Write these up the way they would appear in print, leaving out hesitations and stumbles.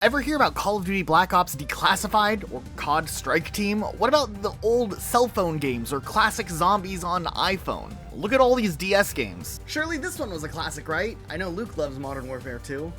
Ever hear about Call of Duty Black Ops Declassified or COD Strike Team? What about the old cell phone games or classic Zombies on iPhone? Look at all these DS games. Surely this one was a classic, right? I know Luke loves Modern Warfare too.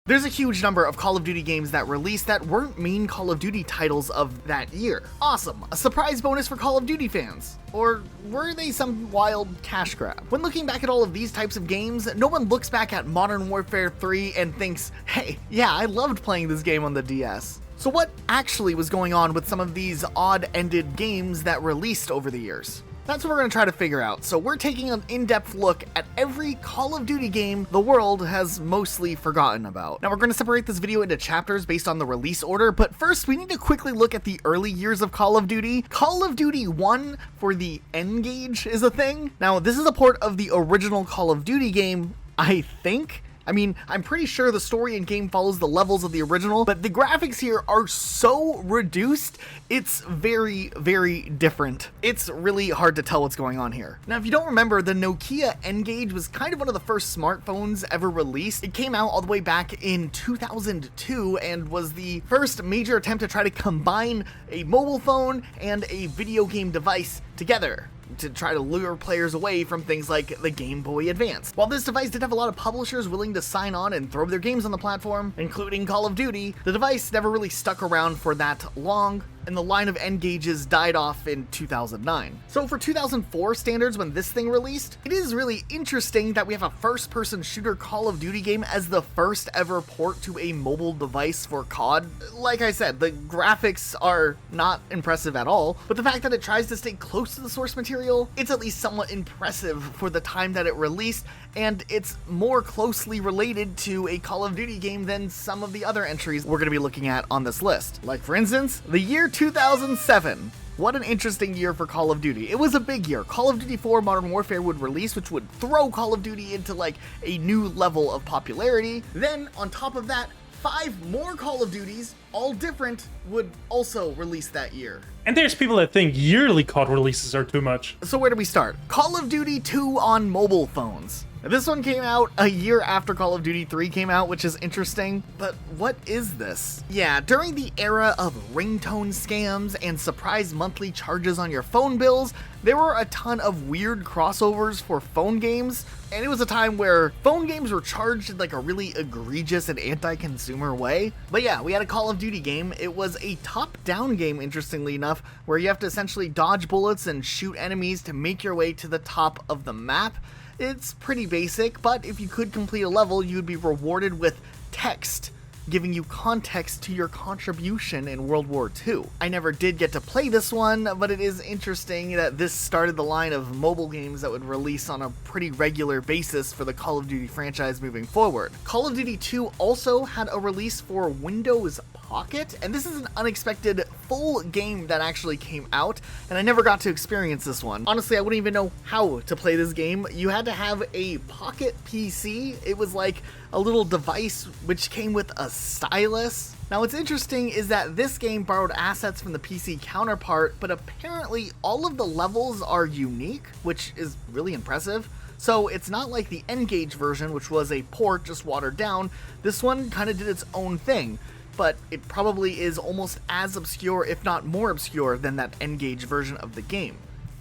There's a huge number of Call of Duty games that released that weren't main Call of Duty titles of that year. Awesome, a surprise bonus for Call of Duty fans. Or were they some wild cash grab? When looking back at all of these types of games, no one looks back at Modern Warfare 3 and thinks, hey, yeah, I loved playing this game on the DS. So what actually was going on with some of these odd-ended games that released over the years? That's what we're going to try to figure out. So we're taking an in-depth look at every Call of Duty game the world has mostly forgotten about. Now we're going to separate this video into chapters based on the release order, but first we need to quickly look at the early years of Call of Duty. Call of Duty 1 for the N-Gage is a thing. Now this is a port of the original Call of Duty game, I think. I mean, I'm pretty sure the story and game follows the levels of the original, but the graphics here are so reduced, it's very, very different. It's really hard to tell what's going on here. Now, if you don't remember, the Nokia N-Gage was kind of one of the first smartphones ever released. It came out all the way back in 2002 and was the first major attempt to try to combine a mobile phone and a video game device together to try to lure players away from things like the Game Boy Advance. While this device did have a lot of publishers willing to sign on and throw their games on the platform, including Call of Duty, the device never really stuck around for that long, and the line of N-Gages died off in 2009. So for 2004 standards, when this thing released, it is really interesting that we have a first-person shooter Call of Duty game as the first ever port to a mobile device for COD. Like I said, the graphics are not impressive at all, but the fact that it tries to stay close to the source material, it's at least somewhat impressive for the time that it released, and it's more closely related to a Call of Duty game than some of the other entries we're going to be looking at on this list. Like for instance, the year 2007. What an interesting year for Call of Duty. It was a big year. Call of Duty 4 Modern Warfare would release, which would throw Call of Duty into like a new level of popularity. Then on top of that, 5 more Call of Duties, all different, would also release that year. And there's people that think yearly COD releases are too much. So where do we start? Call of Duty 2 on mobile phones. This one came out a year after Call of Duty 3 came out, which is interesting, but what is this? Yeah, during the era of ringtone scams and surprise monthly charges on your phone bills, there were a ton of weird crossovers for phone games, and it was a time where phone games were charged in like a really egregious and anti-consumer way. But yeah, we had a Call of Duty game. It was a top-down game, interestingly enough, where you have to essentially dodge bullets and shoot enemies to make your way to the top of the map. It's pretty basic, but if you could complete a level, you'd be rewarded with text, giving you context to your contribution in World War II. I never did get to play this one, but it is interesting that this started the line of mobile games that would release on a pretty regular basis for the Call of Duty franchise moving forward. Call of Duty 2 also had a release for Windows Pocket, and this is an unexpected full game that actually came out, and I never got to experience this one. Honestly, I wouldn't even know how to play this game. You had to have a Pocket PC. It was like a little device which came with a stylus. Now what's interesting is that this game borrowed assets from the PC counterpart, but apparently all of the levels are unique, which is really impressive. So it's not like the N-Gage version, which was a port just watered down. This one kind of did its own thing, but it probably is almost as obscure, if not more obscure, than that N-Gage version of the game.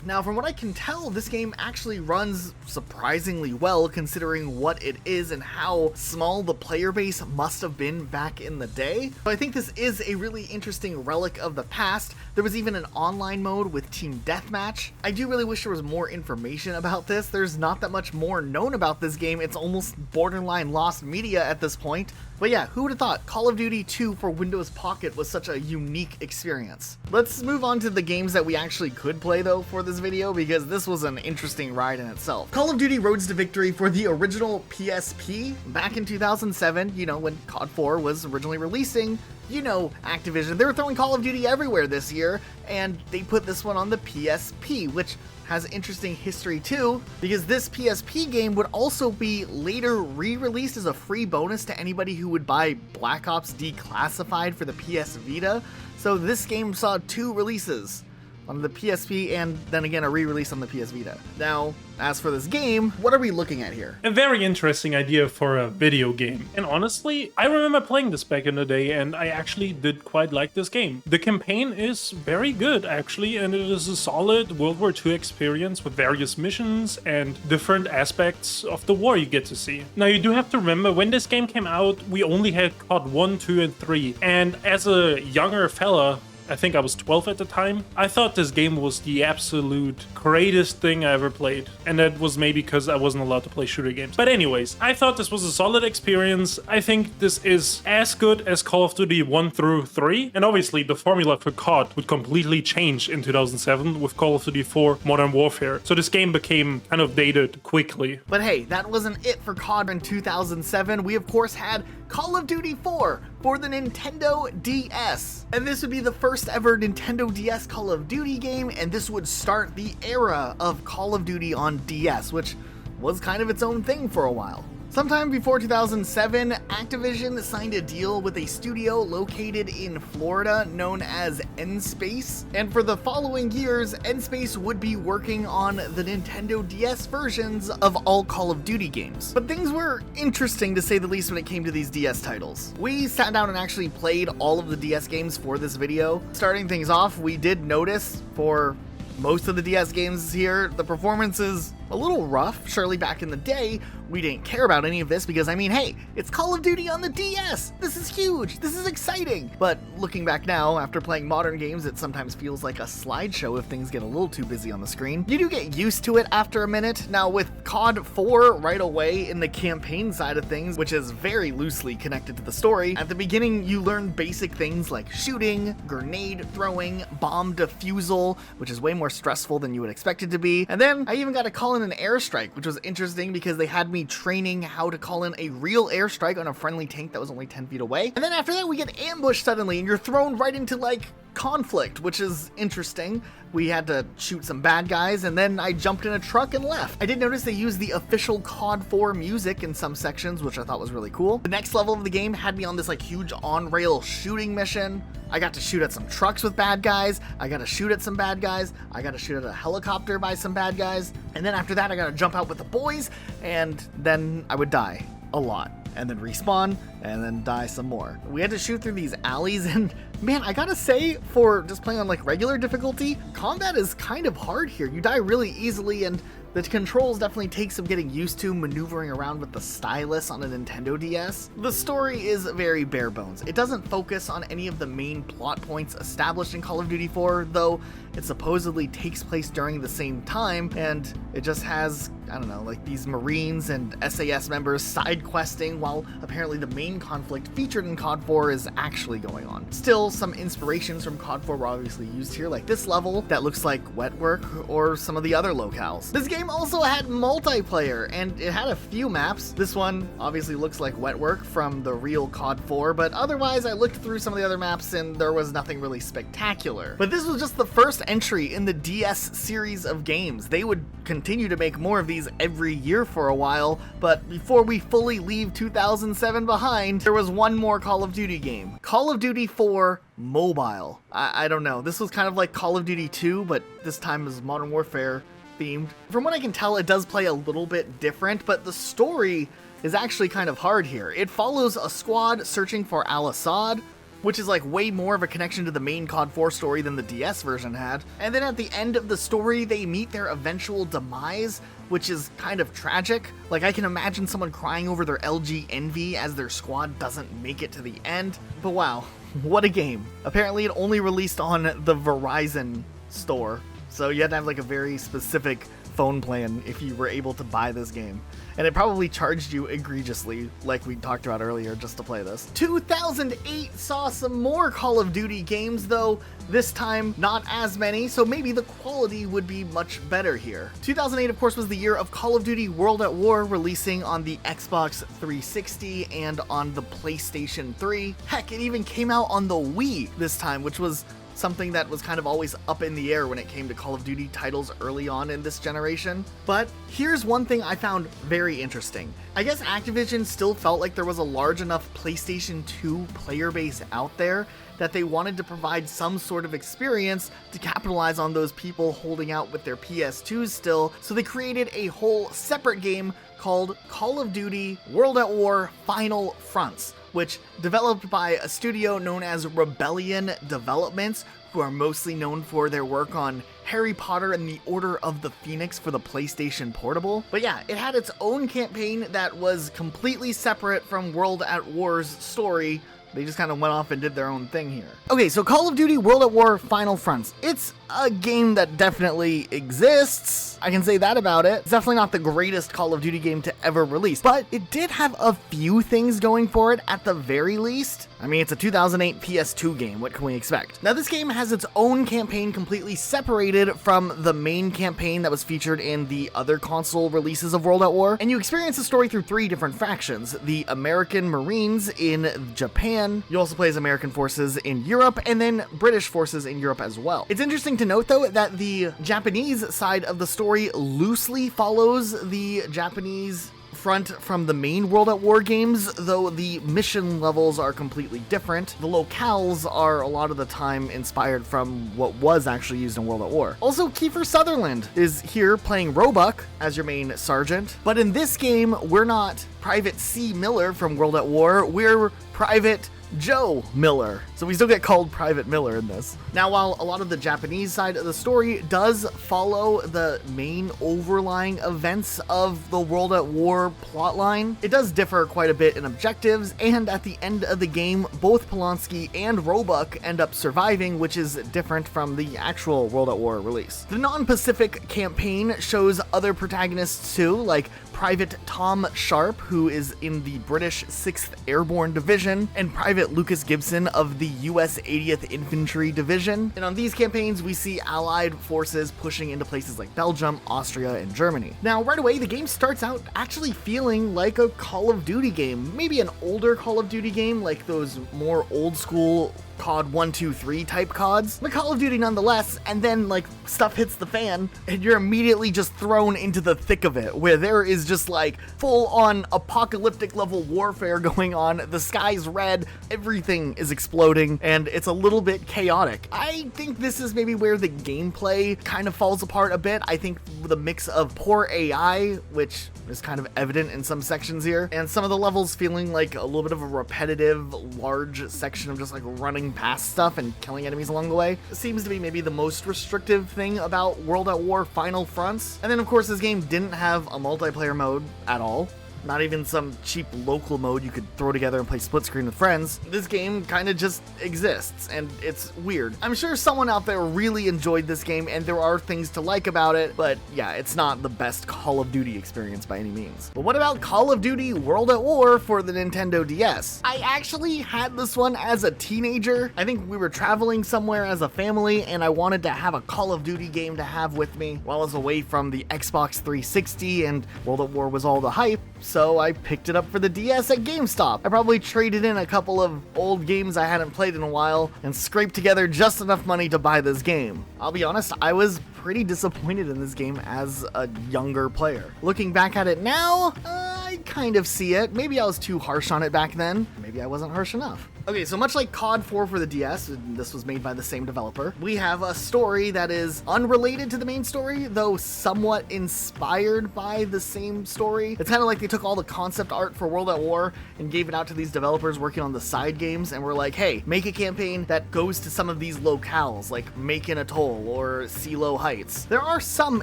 Now, from what I can tell, this game actually runs surprisingly well considering what it is and how small the player base must have been back in the day. So I think this is a really interesting relic of the past. There was even an online mode with Team Deathmatch. I do really wish there was more information about this. There's not that much more known about this game. It's almost borderline lost media at this point. But yeah, who would have thought Call of Duty 2 for Windows Pocket was such a unique experience? Let's move on to the games that we actually could play though for this video, because this was an interesting ride in itself. Call of Duty Roads to Victory for the original PSP back in 2007, you know, when COD 4 was originally releasing. You know, Activision, they were throwing Call of Duty everywhere this year, and they put this one on the PSP, which has interesting history too, because this PSP game would also be later re-released as a free bonus to anybody who would buy Black Ops Declassified for the PS Vita. So this game saw 2 releases. on the PSP and then again a re-release on the PS Vita. Now, as for this game, what are we looking at here? A very interesting idea for a video game. And honestly, I remember playing this back in the day and I actually did quite like this game. The campaign is very good actually, and it is a solid World War II experience with various missions and different aspects of the war you get to see. Now you do have to remember, when this game came out, we only had COD 1, 2 and 3. And as a younger fella, I think I was 12 at the time, I thought this game was the absolute greatest thing I ever played. And that was maybe because I wasn't allowed to play shooter games. But anyways, I thought this was a solid experience. I think this is as good as Call of Duty 1 through 3. And obviously the formula for COD would completely change in 2007 with Call of Duty 4 Modern Warfare. So this game became kind of dated quickly. But hey, that wasn't it for COD in 2007. We of course had Call of Duty 4 for the Nintendo DS. And this would be the first ever Nintendo DS Call of Duty game, and this would start the era of Call of Duty on DS, which was kind of its own thing for a while. Sometime before 2007, Activision signed a deal with a studio located in Florida known as N-Space, and for the following years, N-Space would be working on the Nintendo DS versions of all Call of Duty games. But things were interesting to say the least when it came to these DS titles. We sat down and actually played all of the DS games for this video. Starting things off, we did notice for most of the DS games here, the performance is a little rough. Surely back in the day, we didn't care about any of this because, I mean, hey, it's Call of Duty on the DS! This is huge! This is exciting! But looking back now, after playing modern games, it sometimes feels like a slideshow if things get a little too busy on the screen. You do get used to it after a minute. Now with COD 4 right away in the campaign side of things, which is very loosely connected to the story, at the beginning you learn basic things like shooting, grenade throwing, bomb defusal, which is way more stressful than you would expect it to be. And then I even got to call in an airstrike, which was interesting because they had me training how to call in a real airstrike on a friendly tank that was only 10 feet away. And then after that we get ambushed suddenly and you're thrown right into like conflict, which is interesting. We had to shoot some bad guys and then I jumped in a truck and left. I did notice they used the official COD 4 music in some sections, which I thought was really cool. The next level of the game had me on this like huge on-rail shooting mission. I got to shoot at some trucks with bad guys. I got to shoot at some bad guys. I got to shoot at a helicopter by some bad guys. And then after that, I got to jump out with the boys and then I would die a lot and then respawn and then die some more. We had to shoot through these alleys and man, I gotta say, for just playing on like regular difficulty, combat is kind of hard here. You die really easily and the controls definitely take some getting used to maneuvering around with the stylus on a Nintendo DS. The story is very bare bones. It doesn't focus on any of the main plot points established in Call of Duty 4, though it supposedly takes place during the same time, and it just has, I don't know, like these Marines and SAS members side questing while apparently the main conflict featured in COD 4 is actually going on. Still, some inspirations from COD 4 were obviously used here, like this level that looks like Wetwork or some of the other locales. This game also had multiplayer, and it had a few maps. This one obviously looks like Wetwork from the real COD 4, but otherwise I looked through some of the other maps and there was nothing really spectacular. But this was just the first entry in the DS series of games. They would continue to make more of these every year for a while, but before we fully leave 2007 behind, there was one more Call of Duty game. Call of Duty 4 Mobile. I don't know, this was kind of like Call of Duty 2, but this time is Modern Warfare themed. From what I can tell, it does play a little bit different, but the story is actually kind of hard here. It follows a squad searching for Al-Assad, which is like way more of a connection to the main COD 4 story than the DS version had. And then at the end of the story, they meet their eventual demise, which is kind of tragic. Like, I can imagine someone crying over their LG Envy as their squad doesn't make it to the end. But wow, what a game. Apparently it only released on the Verizon store, so you had to have like a very specific phone plan if you were able to buy this game. And it probably charged you egregiously, like we talked about earlier, just to play this. 2008 saw some more Call of Duty games, though this time not as many, so maybe the quality would be much better here. 2008, of course, was the year of Call of Duty World at War, releasing on the Xbox 360 and on the PlayStation 3. Heck, it even came out on the Wii this time, which was something that was kind of always up in the air when it came to Call of Duty titles early on in this generation. But here's one thing I found very interesting. I guess Activision still felt like there was a large enough PlayStation 2 player base out there that they wanted to provide some sort of experience to capitalize on those people holding out with their PS2s still, so they created a whole separate game called Call of Duty World at War Final Fronts, which developed by a studio known as Rebellion Developments, who are mostly known for their work on Harry Potter and the Order of the Phoenix for the PlayStation Portable. But yeah, it had its own campaign that was completely separate from World at War's story. They just kind of went off and did their own thing here. Okay, so Call of Duty World at War Final Fronts. It's a game that definitely exists. I can say that about it. It's definitely not the greatest Call of Duty game to ever release, but it did have a few things going for it at the very least. I mean, it's a 2008 PS2 game. What can we expect? Now, this game has its own campaign completely separated from the main campaign that was featured in the other console releases of World at War, and you experience the story through 3 different factions. The American Marines in Japan, you also play as American forces in Europe, and then British forces in Europe as well. It's interesting to note, though, that the Japanese side of the story loosely follows the Japanese front from the main World at War games, though the mission levels are completely different. The locales are a lot of the time inspired from what was actually used in World at War. Also, Kiefer Sutherland is here playing Roebuck as your main sergeant, but in this game, we're not Private C. Miller from World at War, we're Private Joe Miller. So we still get called Private Miller in this. Now, while a lot of the Japanese side of the story does follow the main overlying events of the World at War plotline, it does differ quite a bit in objectives, and at the end of the game, both Polanski and Roebuck end up surviving, which is different from the actual World at War release. The non-Pacific campaign shows other protagonists too, like Private Tom Sharp, who is in the British 6th Airborne Division, and Private Lucas Gibson of the US 80th Infantry Division. And on these campaigns, we see Allied forces pushing into places like Belgium, Austria, and Germany. Now, right away, the game starts out actually feeling like a Call of Duty game, maybe an older Call of Duty game, like those more old school COD 1, 2, 3 type CODs, but Call of Duty nonetheless, and then like stuff hits the fan and you're immediately just thrown into the thick of it, where there is just like full on apocalyptic level warfare going on. The sky's red, everything is exploding, and it's a little bit chaotic. I think this is maybe where the gameplay kind of falls apart a bit. I think the mix of poor AI, which is kind of evident in some sections here, and some of the levels feeling like a little bit of a repetitive, large section of just like running past stuff and killing enemies along the way, seems to be maybe the most restrictive thing about World at War Final Fronts. And then of course this game didn't have a multiplayer mode at all. Not even some cheap local mode you could throw together and play split screen with friends. This game kind of just exists, and it's weird. I'm sure someone out there really enjoyed this game, and there are things to like about it, but yeah, it's not the best Call of Duty experience by any means. But what about Call of Duty World at War for the Nintendo DS? I actually had this one as a teenager. I think we were traveling somewhere as a family, and I wanted to have a Call of Duty game to have with me while I was away from the Xbox 360, and World at War was all the hype. So I picked it up for the DS at GameStop. I probably traded in a couple of old games I hadn't played in a while and scraped together just enough money to buy this game. I'll be honest, I was pretty disappointed in this game as a younger player. Looking back at it now, I kind of see it. Maybe I was too harsh on it back then. Maybe I wasn't harsh enough. Okay, so much like COD 4 for the DS, and this was made by the same developer, we have a story that is unrelated to the main story, though somewhat inspired by the same story. It's kind of like they took all the concept art for World at War and gave it out to these developers working on the side games, and were like, hey, make a campaign that goes to some of these locales, like Macon Atoll or Silo Heights. There are some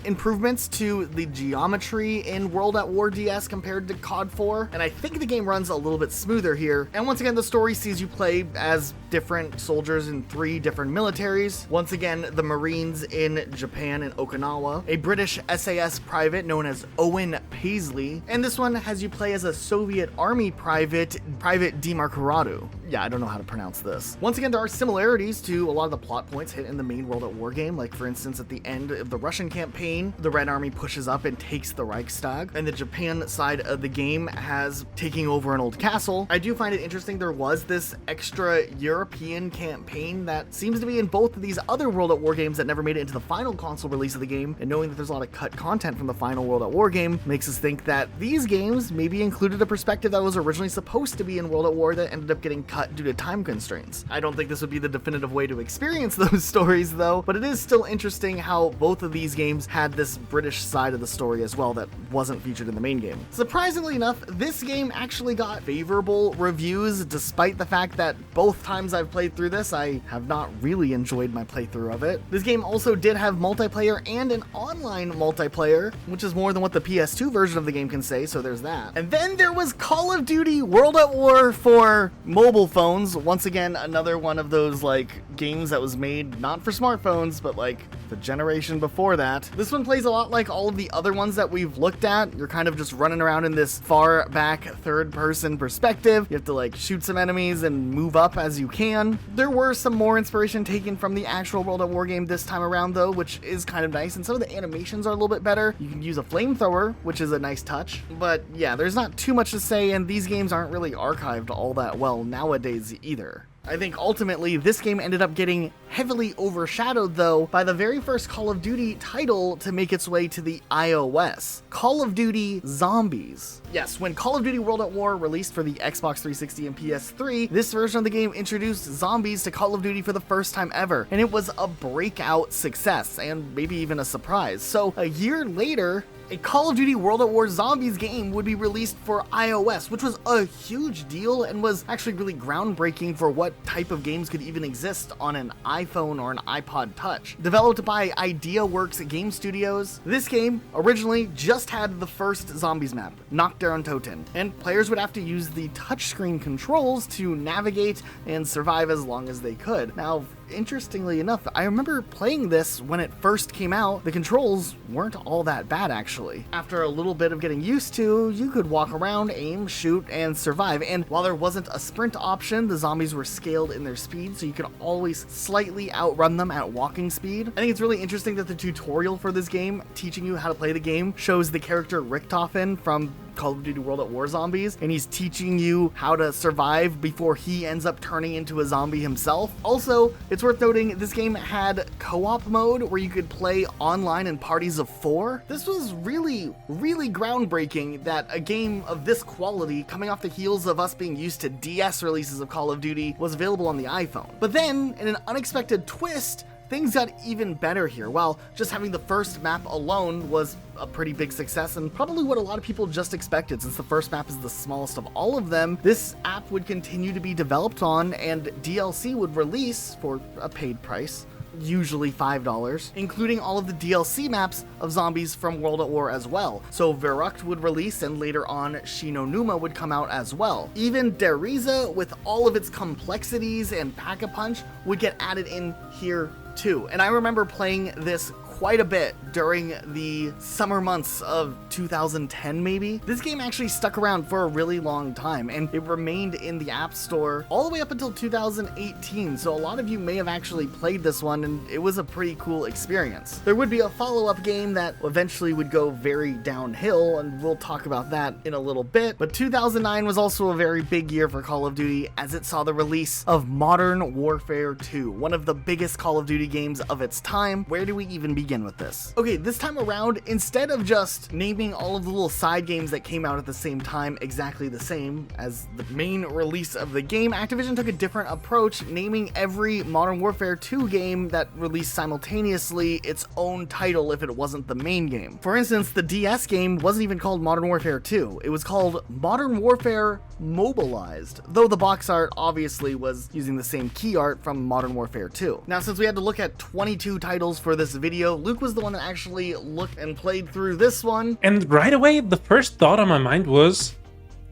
improvements to the geometry in World at War DS compared to COD 4, and I think the game runs a little bit smoother here. And once again, the story sees you play as different soldiers in 3 different militaries. Once again, the Marines in Japan and Okinawa, a British SAS private known as Owen Paisley, and this one has you play as a Soviet Army private, Private Demarcarado. yeah, I don't know how to pronounce this. Once again, there are similarities to a lot of the plot points hit in the main World at War game. Like, for instance, at the end of the Russian campaign, the Red Army pushes up and takes the Reichstag, and the Japan side of the game has taking over an old castle. I do find it interesting there was this extra European campaign that seems to be in both of these other World at War games that never made it into the final console release of the game, and knowing that there's a lot of cut content from the final World at War game makes us think that these games maybe included a perspective that was originally supposed to be in World at War that ended up getting cut due to time constraints. I don't think this would be the definitive way to experience those stories though, but it is still interesting how both of these games had this British side of the story as well that wasn't featured in the main game. Surprisingly enough, this game actually got favorable reviews despite the fact that both times I've played through this, I have not really enjoyed my playthrough of it. This game also did have multiplayer and an online multiplayer, which is more than what the PS2 version of the game can say, so there's that. And then there was Call of Duty World at War for mobile phones. Once again, another one of those like games that was made not for smartphones, but like the generation before that. This one plays a lot like all of the other ones that we've looked at. You're kind of just running around in this far back third person perspective. You have to like shoot some enemies and move up as you can. There were some more inspiration taken from the actual World at War game this time around though, which is kind of nice, and some of the animations are a little bit better. You can use a flamethrower, which is a nice touch, but yeah, there's not too much to say, and these games aren't really archived all that well nowadays either. I think ultimately this game ended up getting heavily overshadowed though by the very first Call of Duty title to make its way to the iOS, Call of Duty Zombies. Yes, when Call of Duty World at War released for the Xbox 360 and PS3, this version of the game introduced zombies to Call of Duty for the first time ever, and it was a breakout success and maybe even a surprise. So a year later, a Call of Duty World at War Zombies game would be released for iOS, which was a huge deal and was actually really groundbreaking for what type of games could even exist on an iPhone or an iPod Touch. Developed by IdeaWorks Game Studios, this game originally just had the first zombies map, Knockdown Toten, and players would have to use the touchscreen controls to navigate and survive as long as they could. Now, interestingly enough, I remember playing this when it first came out. The controls weren't all that bad actually. After a little bit of getting used to, you could walk around, aim, shoot, and survive. And while there wasn't a sprint option, the zombies were scaled in their speed, so you could always slightly outrun them at walking speed. I think it's really interesting that the tutorial for this game, teaching you how to play the game, shows the character Richthofen from Call of Duty World at War Zombies, and he's teaching you how to survive before he ends up turning into a zombie himself. Also, it's worth noting this game had co-op mode where you could play online in parties of 4. This was really groundbreaking that a game of this quality, coming off the heels of us being used to DS releases of Call of Duty, was available on the iPhone. But then, in an unexpected twist, things got even better here. While just having the first map alone was a pretty big success and probably what a lot of people just expected, since the first map is the smallest of all of them, this app would continue to be developed on and DLC would release for a paid price, usually $5, including all of the DLC maps of zombies from World at War as well. So Verrucht would release, and later on Shinonuma would come out as well. Even Der Riese, with all of its complexities and Pack-a-Punch, would get added in here too. And I remember playing this quite a bit during the summer months of 2010 maybe. This game actually stuck around for a really long time, and it remained in the App Store all the way up until 2018, so a lot of you may have actually played this one, and it was a pretty cool experience. There would be a follow-up game that eventually would go very downhill, and we'll talk about that in a little bit, but 2009 was also a very big year for Call of Duty as it saw the release of Modern Warfare 2, one of the biggest Call of Duty games of its time. Where do we even begin with this? Okay, this time around, instead of just naming all of the little side games that came out at the same time exactly the same as the main release of the game, Activision took a different approach, naming every Modern Warfare 2 game that released simultaneously its own title if it wasn't the main game. For instance, the DS game wasn't even called Modern Warfare 2, it was called Modern Warfare Mobilized, though the box art obviously was using the same key art from Modern Warfare 2. Now, since we had to look at 22 titles for this video, Luke was the one that actually looked and played through this one. And right away, the first thought on my mind was,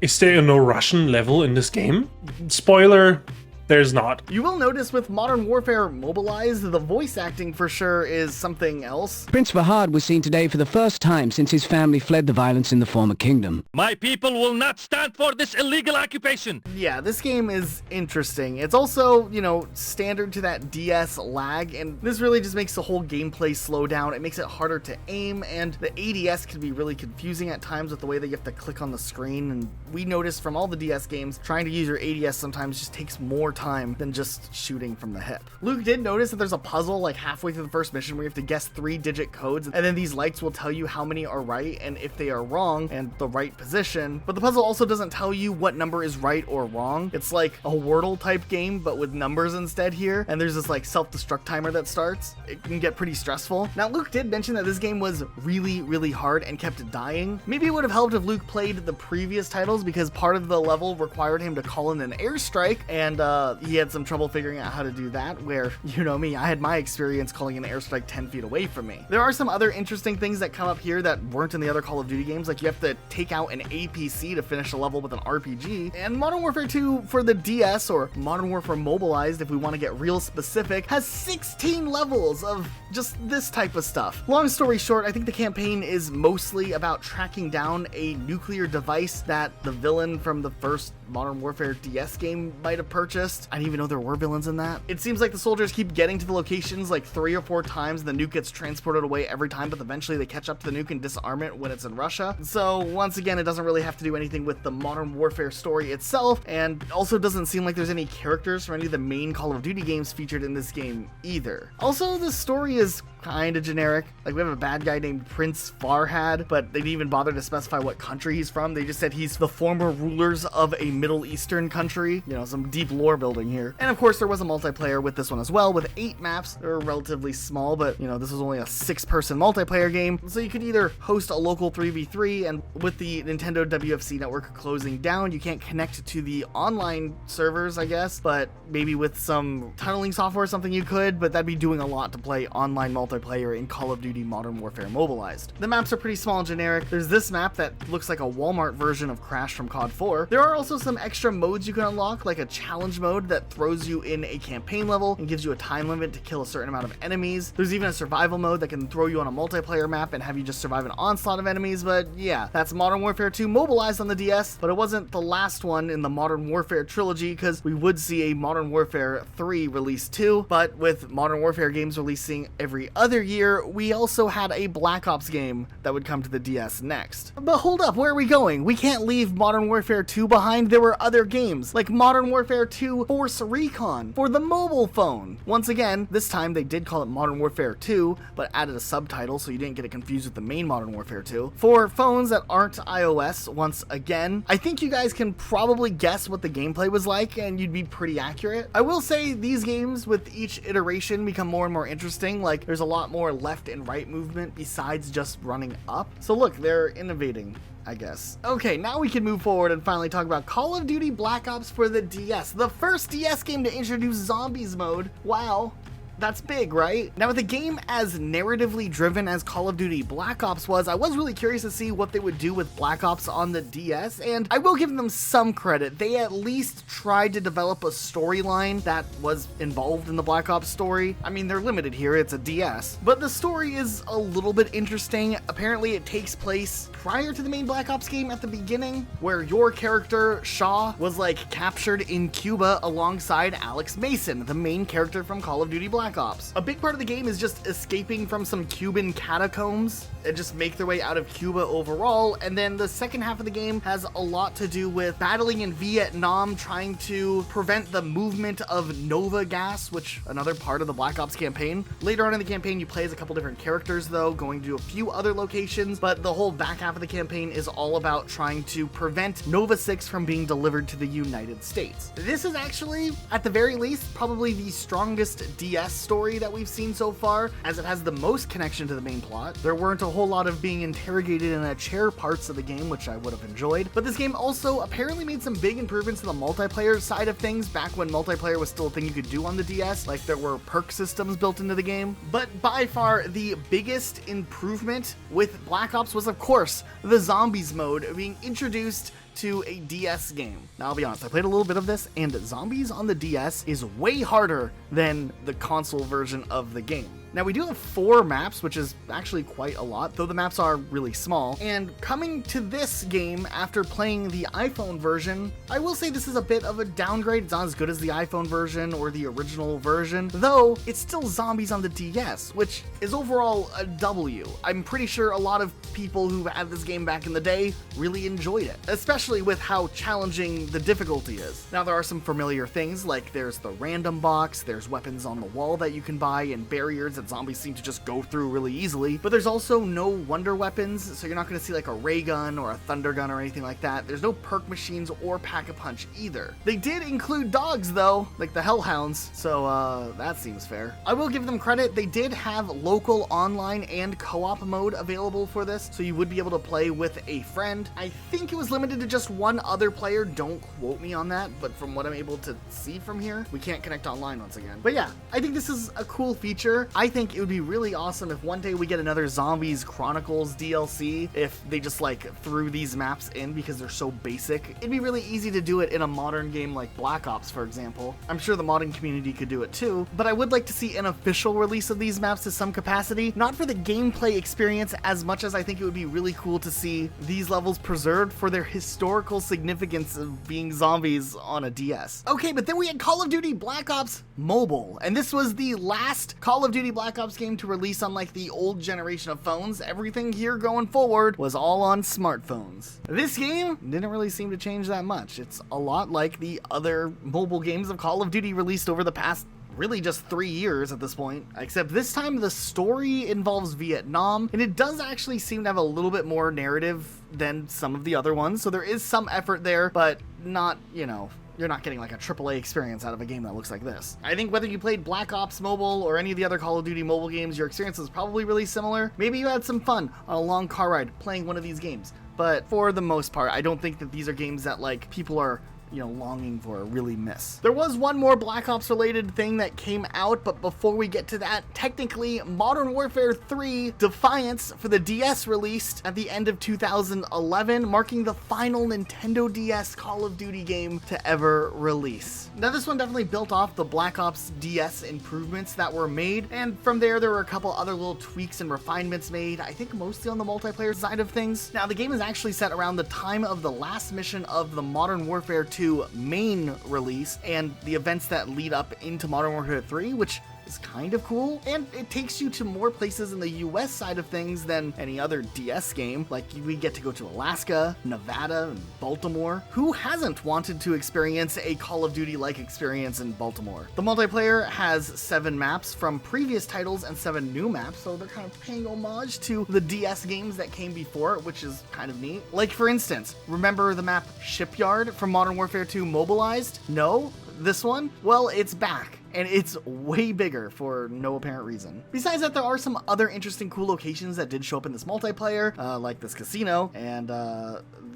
is there a no Russian level in this game? Spoiler, there's not. You will notice with Modern Warfare Mobilized, the voice acting for sure is something else. Prince Fahad was seen today for the first time since his family fled the violence in the former kingdom. My people will not stand for this illegal occupation. Yeah, this game is interesting. It's also, you know, standard to that DS lag, and this really just makes the whole gameplay slow down. It makes it harder to aim, and the ADS can be really confusing at times with the way that you have to click on the screen, and we noticed from all the DS games, trying to use your ADS sometimes just takes more time than just shooting from the hip. Luke did notice that there's a puzzle like halfway through the first mission where you have to guess 3-digit codes, and then these lights will tell you how many are right and if they are wrong and the right position. But the puzzle also doesn't tell you what number is right or wrong. It's like a Wordle type game, but with numbers instead here. And there's this like self-destruct timer that starts. It can get pretty stressful. Now, Luke did mention that this game was really, really hard and kept dying. Maybe it would have helped if Luke played the previous titles, because part of the level required him to call in an airstrike, and he had some trouble figuring out how to do that, where, you know me, I had my experience calling an airstrike 10 feet away from me. There are some other interesting things that come up here that weren't in the other Call of Duty games, like you have to take out an APC to finish a level with an RPG, and Modern Warfare 2 for the DS, or Modern Warfare Mobilized if we want to get real specific, has 16 levels of just this type of stuff. Long story short, I think the campaign is mostly about tracking down a nuclear device that the villain from the first Modern Warfare DS game might have purchased. I didn't even know there were villains in that. It seems like the soldiers keep getting to the locations like 3 or 4 times, the nuke gets transported away every time, but eventually they catch up to the nuke and disarm it when it's in Russia. So once again, it doesn't really have to do anything with the Modern Warfare story itself, and also doesn't seem like there's any characters from any of the main Call of Duty games featured in this game either. Also, the story is kind of generic. Like, we have a bad guy named Prince Farhad, but they didn't even bother to specify what country he's from. They just said he's the former rulers of a Middle Eastern country. You know, some deep lore building here. And of course, there was a multiplayer with this one as well, with 8 maps. They were relatively small, but you know, this was only a 6-person multiplayer game, so you could either host a local 3v3, and with the Nintendo WFC network closing down, you can't connect to the online servers, I guess, but maybe with some tunneling software or something you could, but that'd be doing a lot to play online multiplayer in Call of Duty Modern Warfare Mobilized. The maps are pretty small and generic. There's this map that looks like a Walmart version of Crash from COD 4. There are also some extra modes you can unlock, like a challenge mode that throws you in a campaign level and gives you a time limit to kill a certain amount of enemies. There's even a survival mode that can throw you on a multiplayer map and have you just survive an onslaught of enemies, but yeah, that's Modern Warfare 2 Mobilized on the DS, but it wasn't the last one in the Modern Warfare trilogy, because we would see a Modern Warfare 3 release too, but with Modern Warfare games releasing every other year, we also had a Black Ops game that would come to the DS next. But hold up, where are we going? We can't leave Modern Warfare 2 behind. There were other games, like Modern Warfare 2 Force Recon for the mobile phone. Once again, this time they did call it Modern Warfare 2, but added a subtitle so you didn't get it confused with the main Modern Warfare 2. For phones that aren't iOS, once again, I think you guys can probably guess what the gameplay was like, and you'd be pretty accurate. I will say these games with each iteration become more and more interesting. Like, there's a lot more left and right movement besides just running up. So look, they're innovating, I guess. Okay, now we can move forward and finally talk about Call of Duty Black Ops for the DS, the first DS game to introduce zombies mode. Wow. That's big, right? Now, with a game as narratively driven as Call of Duty Black Ops was, I was really curious to see what they would do with Black Ops on the DS, and I will give them some credit. They at least tried to develop a storyline that was involved in the Black Ops story. I mean, they're limited here, it's a DS, but the story is a little bit interesting. Apparently, it takes place prior to the main Black Ops game at the beginning, where your character, Shaw, was like captured in Cuba alongside Alex Mason, the main character from Call of Duty Black Ops. A big part of the game is just escaping from some Cuban catacombs and just make their way out of Cuba overall, and then the second half of the game has a lot to do with battling in Vietnam, trying to prevent the movement of Nova gas, which another part of the Black Ops campaign. Later on in the campaign, you play as a couple different characters though, going to a few other locations, but the whole back half of the campaign is all about trying to prevent Nova 6 from being delivered to the United States. This is actually, at the very least, probably the strongest DS story that we've seen so far, as it has the most connection to the main plot. There weren't a whole lot of being interrogated in a chair parts of the game, which I would have enjoyed, but this game also apparently made some big improvements to the multiplayer side of things back when multiplayer was still a thing you could do on the DS, like there were perk systems built into the game. But by far the biggest improvement with Black Ops was, of course, the Zombies mode being introduced to a DS game. Now, I'll be honest, I played a little bit of this, and Zombies on the DS is way harder than the console version of the game. Now, we do have 4 maps, which is actually quite a lot, though the maps are really small. And coming to this game after playing the iPhone version, I will say this is a bit of a downgrade. It's not as good as the iPhone version or the original version, though it's still Zombies on the DS, which is overall a W. I'm pretty sure a lot of people who had this game back in the day really enjoyed it, especially with how challenging the difficulty is. Now, there are some familiar things, like there's the random box, there's weapons on the wall that you can buy, and barriers that zombies seem to just go through really easily, but there's also no wonder weapons, so you're not going to see like a ray gun or a thunder gun or anything like that. There's no perk machines or pack-a-punch either. They did include dogs though, like the hellhounds, so that seems fair. I will give them credit, they did have local online and co-op mode available for this, so you would be able to play with a friend. I think it was limited to just one other player, don't quote me on that, but from what I'm able to see from here, we can't connect online once again. But yeah, I think this is a cool feature. I think it would be really awesome if one day we get another Zombies Chronicles DLC, if they just like threw these maps in because they're so basic. It'd be really easy to do it in a modern game like Black Ops, for example. I'm sure the modding community could do it too, but I would like to see an official release of these maps to some capacity, not for the gameplay experience as much as I think it would be really cool to see these levels preserved for their historical significance of being zombies on a DS. Okay, but then we had Call of Duty Black Ops Mobile, and this was the last Call of Duty Black Ops game to release on like the old generation of phones. Everything here going forward was all on smartphones. This game didn't really seem to change that much. It's a lot like the other mobile games of Call of Duty released over the past really just 3 years at this point, except this time the story involves Vietnam, and it does actually seem to have a little bit more narrative than some of the other ones, so there is some effort there, but not, you know, you're not getting like a AAA experience out of a game that looks like this. I think whether you played Black Ops Mobile or any of the other Call of Duty mobile games, your experience is probably really similar. Maybe you had some fun on a long car ride playing one of these games, but for the most part, I don't think that these are games that like people are, you know, longing for or really miss. There was one more Black Ops related thing that came out, but before we get to that, technically Modern Warfare 3 Defiance for the DS released at the end of 2011, marking the final Nintendo DS Call of Duty game to ever release. Now this one definitely built off the Black Ops DS improvements that were made, and from there were a couple other little tweaks and refinements made, I think mostly on the multiplayer side of things. Now the game is actually set around the time of the last mission of the Modern Warfare 2 main release and the events that lead up into Modern Warfare 3, which is kind of cool, and it takes you to more places in the US side of things than any other DS game. Like, we get to go to Alaska, Nevada, and Baltimore. Who hasn't wanted to experience a Call of Duty-like experience in Baltimore? The multiplayer has 7 maps from previous titles and 7 new maps, so they're kind of paying homage to the DS games that came before it, which is kind of neat. Like, for instance, remember the map Shipyard from Modern Warfare 2 Mobilized? No? This one? Well, it's back, and it's way bigger for no apparent reason. Besides that, there are some other interesting cool locations that did show up in this multiplayer, like this casino, and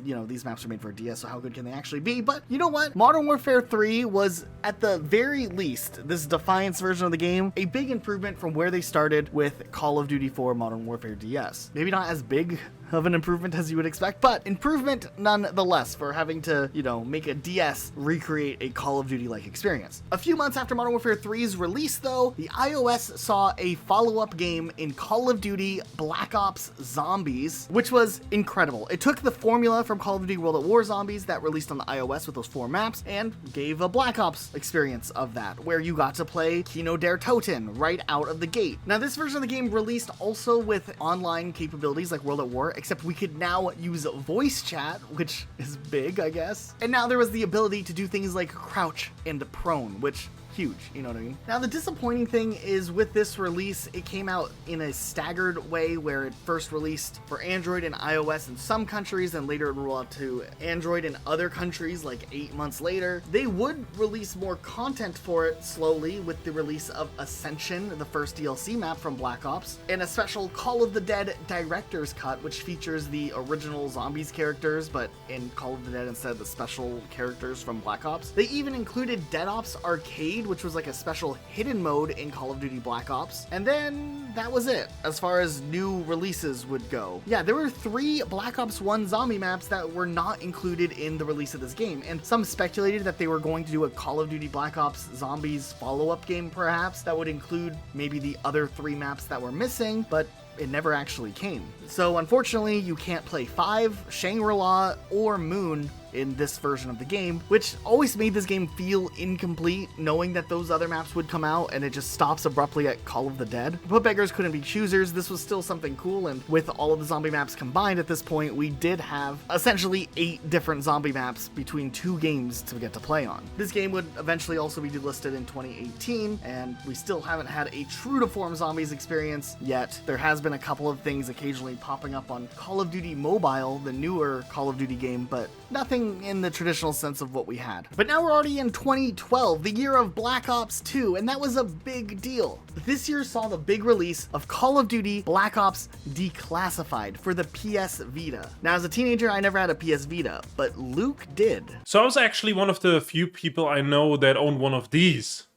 you know, these maps are made for DS, so how good can they actually be? But you know what? Modern Warfare 3 was, at the very least, this Defiance version of the game, a big improvement from where they started with Call of Duty 4 Modern Warfare DS. Maybe not as big of an improvement as you would expect, but improvement nonetheless for having to, you know, make a DS recreate a Call of Duty-like experience. A few months after Modern Warfare 3's release, though, the iOS saw a follow-up game in Call of Duty Black Ops Zombies, which was incredible. It took the formula from Call of Duty World at War Zombies that released on the iOS with those 4 maps and gave a Black Ops experience of that, where you got to play Kino der Toten right out of the gate. Now, this version of the game released also with online capabilities like World at War, except we could now use voice chat, which is big, I guess. And now there was the ability to do things like crouch and prone, which huge, you know what I mean? Now, the disappointing thing is with this release, it came out in a staggered way where it first released for Android and iOS in some countries, and later it rolled out to Android in other countries like 8 months later. They would release more content for it slowly with the release of Ascension, the first DLC map from Black Ops, and a special Call of the Dead Director's Cut, which features the original Zombies characters, but in Call of the Dead instead of the special characters from Black Ops. They even included Dead Ops Arcade Declassified, which was like a special hidden mode in Call of Duty Black Ops, and then that was it as far as new releases would go. Yeah, there were 3 Black Ops 1 zombie maps that were not included in the release of this game, and some speculated that they were going to do a Call of Duty Black Ops Zombies follow-up game perhaps that would include maybe the other 3 maps that were missing, but it never actually came. So unfortunately, you can't play 5, Shangri-La, or Moon in this version of the game, which always made this game feel incomplete, knowing that those other maps would come out and it just stops abruptly at Call of the Dead. But beggars couldn't be choosers. This was still something cool, and with all of the zombie maps combined at this point, we did have essentially 8 different zombie maps between 2 games to get to play on. This game would eventually also be delisted in 2018, and we still haven't had a true to form zombies experience yet. There has been a couple of things occasionally popping up on Call of Duty Mobile, the newer Call of Duty game, but nothing in the traditional sense of what we had. But now we're already in 2012, the year of Black Ops 2, and that was a big deal. This year saw the big release of Call of Duty Black Ops Declassified for the PS Vita. Now, as a teenager, I never had a PS Vita, but Luke did. So I was actually one of the few people I know that owned one of these.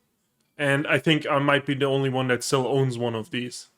And I think I might be the only one that still owns one of these.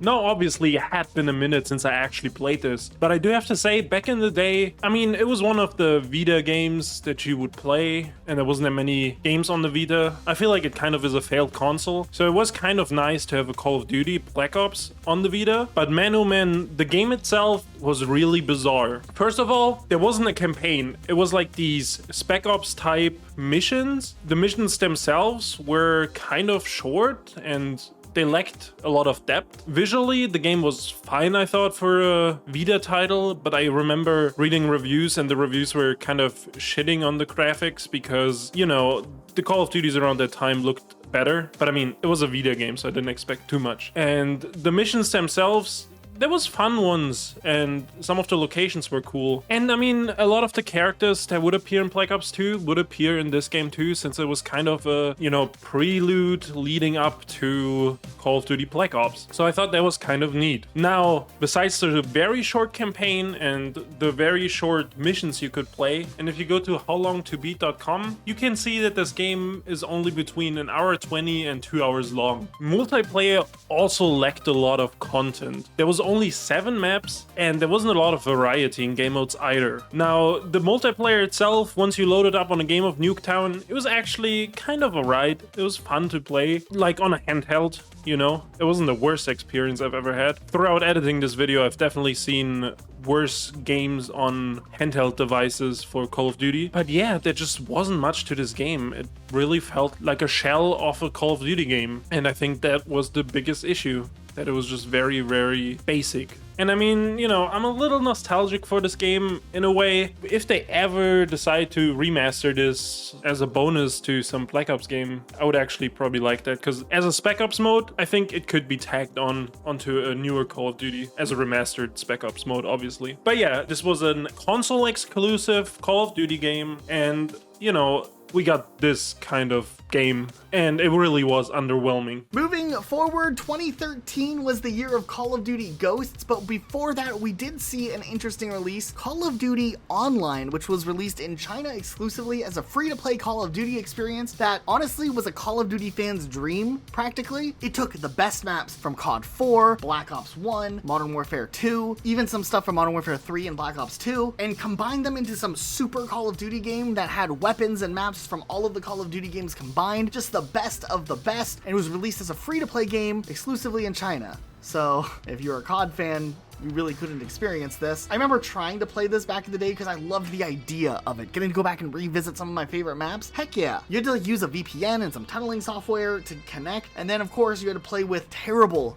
No, obviously it had been a minute since I actually played this, but I do have to say, back in the day, I mean, it was one of the Vita games that you would play, and there wasn't that many games on the Vita. I feel like it kind of is a failed console, so it was kind of nice to have a Call of Duty Black Ops on the Vita, but man oh man, the game itself was really bizarre. First of all, there wasn't a campaign. It was like these Spec Ops type missions. The missions themselves were kind of short and they lacked a lot of depth. Visually, the game was fine, I thought, for a Vita title, but I remember reading reviews and the reviews were kind of shitting on the graphics because, you know, the Call of Duties around that time looked better. But I mean, it was a Vita game, so I didn't expect too much. And the missions themselves, there was fun ones, and some of the locations were cool. And I mean, a lot of the characters that would appear in Black Ops 2 would appear in this game too, since it was kind of a, you know, prelude leading up to Call of Duty Black Ops. So I thought that was kind of neat. Now, besides the very short campaign and the very short missions you could play, and if you go to howlongtobeat.com, you can see that this game is only between an hour 20 and 2 hours long. Multiplayer also lacked a lot of content. There was only 7 maps, and there wasn't a lot of variety in game modes either. Now, the multiplayer itself, once you load it up on a game of Nuketown, it was actually kind of alright. It was fun to play, like on a handheld, you know? It wasn't the worst experience I've ever had. Throughout editing this video, I've definitely seen worse games on handheld devices for Call of Duty. But yeah, there just wasn't much to this game. It really felt like a shell of a Call of Duty game. And I think that was the biggest issue, that it was just very, very basic. And I mean, you know, I'm a little nostalgic for this game in a way. If they ever decide to remaster this as a bonus to some Black Ops game, I would actually probably like that, because as a Spec Ops mode, I think it could be tagged onto a newer Call of Duty as a remastered Spec Ops mode, obviously. But yeah, this was a console exclusive Call of Duty game, and you know, we got this kind of game, and it really was underwhelming. Moving forward, 2013 was the year of Call of Duty Ghosts, but before that we did see an interesting release, Call of Duty Online, which was released in China exclusively as a free-to-play Call of Duty experience that honestly was a Call of Duty fan's dream, practically. It took the best maps from COD 4, Black Ops 1, Modern Warfare 2, even some stuff from Modern Warfare 3 and Black Ops 2, and combined them into some super Call of Duty game that had weapons and maps from all of the Call of Duty games combined, just the best of the best, and it was released as a free-to-play game exclusively in China. So if you're a COD fan, you really couldn't experience this. I remember trying to play this back in the day because I loved the idea of it. Getting to go back and revisit some of my favorite maps. Heck yeah. You had to use a VPN and some tunneling software to connect. And then of course you had to play with terrible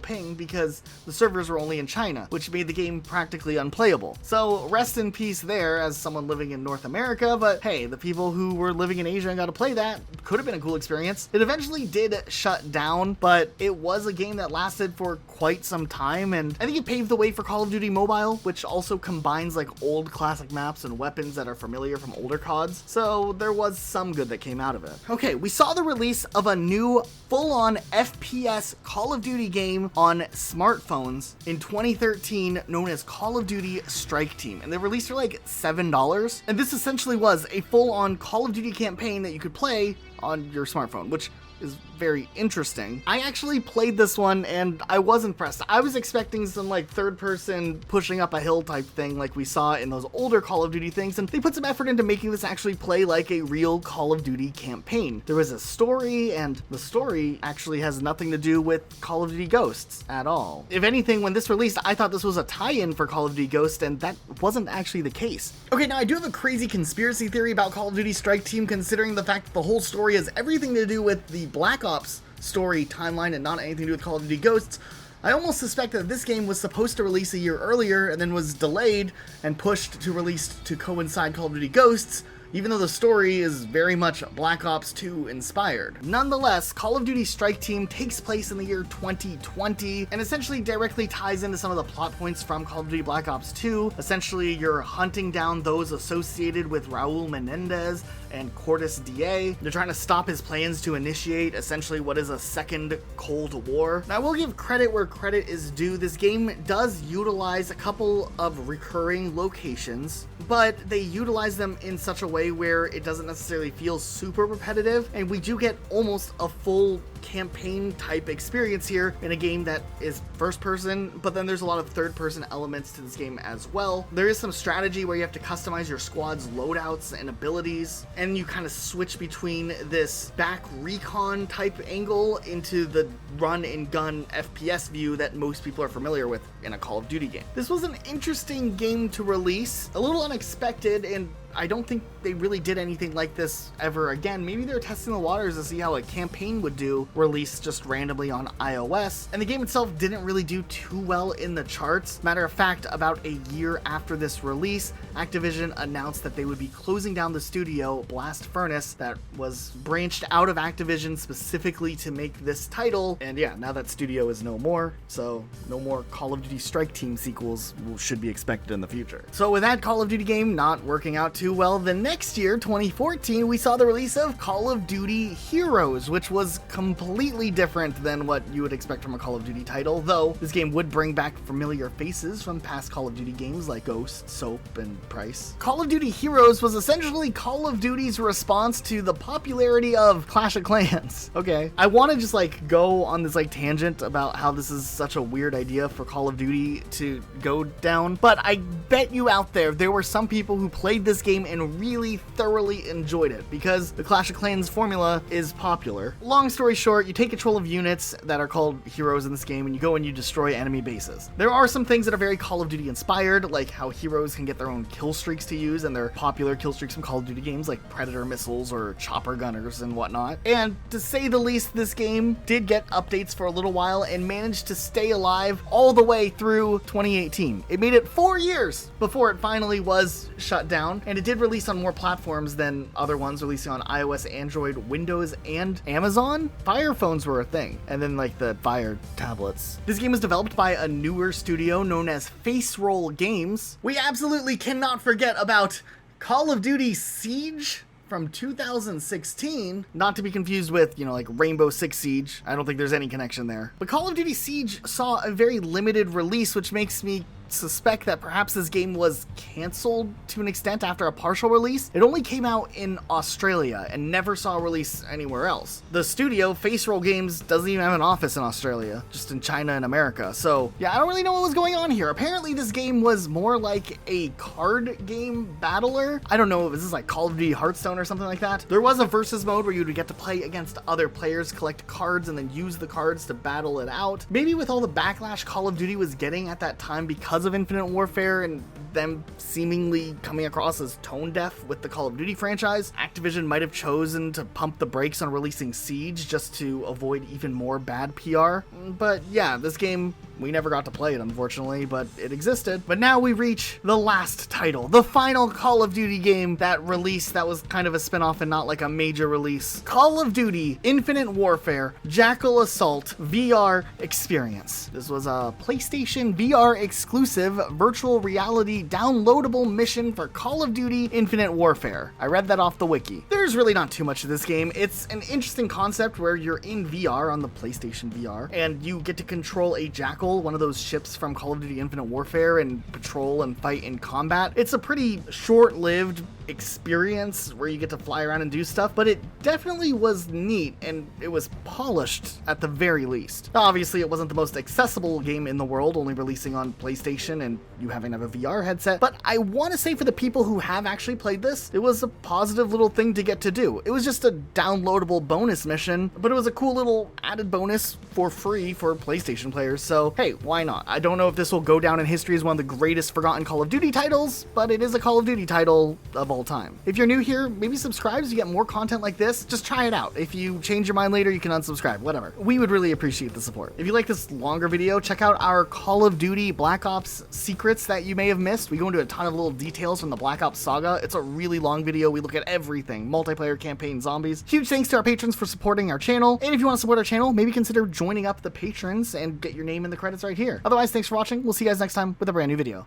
ping because the servers were only in China, which made the game practically unplayable. So rest in peace there as someone living in North America, but hey, the people who were living in Asia and got to play that could have been a cool experience. It eventually did shut down, but it was a game that lasted for quite some time, and I think it paved the way for Call of Duty Mobile, which also combines like old classic maps and weapons that are familiar from older CODs, so there was some good that came out of it. Okay, we saw the release of a new full-on FPS Call of Duty game on smartphones in 2013 known as Call of Duty Strike Team, and they released for like $7, and this essentially was a full-on Call of Duty campaign that you could play on your smartphone, which is very interesting. I actually played this one and I was impressed. I was expecting some like third person pushing up a hill type thing like we saw in those older Call of Duty things, and they put some effort into making this actually play like a real Call of Duty campaign. There was a story, and the story actually has nothing to do with Call of Duty Ghosts at all. If anything, when this released, I thought this was a tie-in for Call of Duty Ghosts, and that wasn't actually the case. Okay, now I do have a crazy conspiracy theory about Call of Duty Strike Team, considering the fact that the whole story has everything to do with the Black Ops story timeline and not anything to do with Call of Duty Ghosts. I almost suspect that this game was supposed to release a year earlier and then was delayed and pushed to release to coincide Call of Duty Ghosts, even though the story is very much Black Ops 2 inspired. Nonetheless, Call of Duty Strike Team takes place in the year 2020 and essentially directly ties into some of the plot points from Call of Duty Black Ops 2. Essentially, you're hunting down those associated with Raul Menendez and Cordes DA. They're trying to stop his plans to initiate essentially what is a second Cold War. Now, I will give credit where credit is due. This game does utilize a couple of recurring locations, but they utilize them in such a way where it doesn't necessarily feel super repetitive, and we do get almost a full campaign type experience here in a game that is first person, but then there's a lot of third person elements to this game as well. There is some strategy where you have to customize your squad's loadouts and abilities, and you kind of switch between this back recon type angle into the run and gun FPS view that most people are familiar with in a Call of Duty game. This was an interesting game to release, a little unexpected, and I don't think they really did anything like this ever again. Maybe they were testing the waters to see how a campaign would do, released just randomly on iOS, and the game itself didn't really do too well in the charts. Matter of fact, about a year after this release, Activision announced that they would be closing down the studio, Blast Furnace, that was branched out of Activision specifically to make this title, and yeah, now that studio is no more, so no more Call of Duty Strike Team sequels should be expected in the future. So with that Call of Duty game not working out too well, the next year, 2014, we saw the release of Call of Duty Heroes, which was completely different than what you would expect from a Call of Duty title, though this game would bring back familiar faces from past Call of Duty games like Ghost, Soap, and Price. Call of Duty Heroes was essentially Call of Duty's response to the popularity of Clash of Clans. Okay, I want to just like go on this like tangent about how this is such a weird idea for Call of Duty to go down, but I bet you out there were some people who played this game and really thoroughly enjoyed it because the Clash of Clans formula is popular. Long story short, you take control of units that are called heroes in this game and you go and you destroy enemy bases. There are some things that are very Call of Duty inspired, like how heroes can get their own kill streaks to use, and they're popular kill streaks from Call of Duty games like Predator missiles or chopper gunners and whatnot. And to say the least, this game did get updates for a little while and managed to stay alive all the way through 2018. It made it 4 years before it finally was shut down, and it did release on more platforms than other ones, releasing on iOS, Android, Windows, and Amazon. Fire phones were a thing, and then like the Fire tablets. This game was developed by a newer studio known as Face Roll Games. We absolutely cannot forget about Call of Duty Siege from 2016, not to be confused with, like Rainbow Six Siege. I don't think there's any connection there. But Call of Duty Siege saw a very limited release, which makes me suspect that perhaps this game was canceled to an extent after a partial release. It only came out in Australia and never saw a release anywhere else. The studio, Face Roll Games, doesn't even have an office in Australia, just in China and America. So yeah, I don't really know what was going on here. Apparently this game was more like a card game battler. I don't know if this is like Call of Duty Hearthstone or something like that. There was a versus mode where you would get to play against other players, collect cards, and then use the cards to battle it out. Maybe with all the backlash Call of Duty was getting at that time because of Infinite Warfare and them seemingly coming across as tone deaf with the Call of Duty franchise, Activision might have chosen to pump the brakes on releasing Siege just to avoid even more bad PR. But yeah, this game, we never got to play it, unfortunately, but it existed. But now we reach the last title, the final Call of Duty game that released that was kind of a spin-off and not like a major release. Call of Duty Infinite Warfare Jackal Assault VR Experience. This was a PlayStation VR exclusive virtual reality downloadable mission for Call of Duty Infinite Warfare. I read that off the wiki. There's really not too much to this game. It's an interesting concept where you're in VR on the PlayStation VR and you get to control a Jackal, one of those ships from Call of Duty Infinite Warfare, and patrol and fight in combat. It's a pretty short-lived experience where you get to fly around and do stuff, but it definitely was neat and it was polished at the very least. Now, obviously, it wasn't the most accessible game in the world, only releasing on PlayStation and you having to have a VR headset, but I want to say for the people who have actually played this, it was a positive little thing to get to do. It was just a downloadable bonus mission, but it was a cool little added bonus for free for PlayStation players, so hey, why not? I don't know if this will go down in history as one of the greatest forgotten Call of Duty titles, but it is a Call of Duty title of all time. If you're new here, maybe subscribe so you get more content like this. Just try it out. If you change your mind later, you can unsubscribe, whatever. We would really appreciate the support. If you like this longer video, check out our Call of Duty Black Ops secrets that you may have missed. We go into a ton of little details from the Black Ops saga. It's a really long video. We look at everything, multiplayer, campaign, zombies. Huge thanks to our patrons for supporting our channel. And if you want to support our channel, maybe consider joining up the patrons and get your name in the credits right here. Otherwise, thanks for watching. We'll see you guys next time with a brand new video.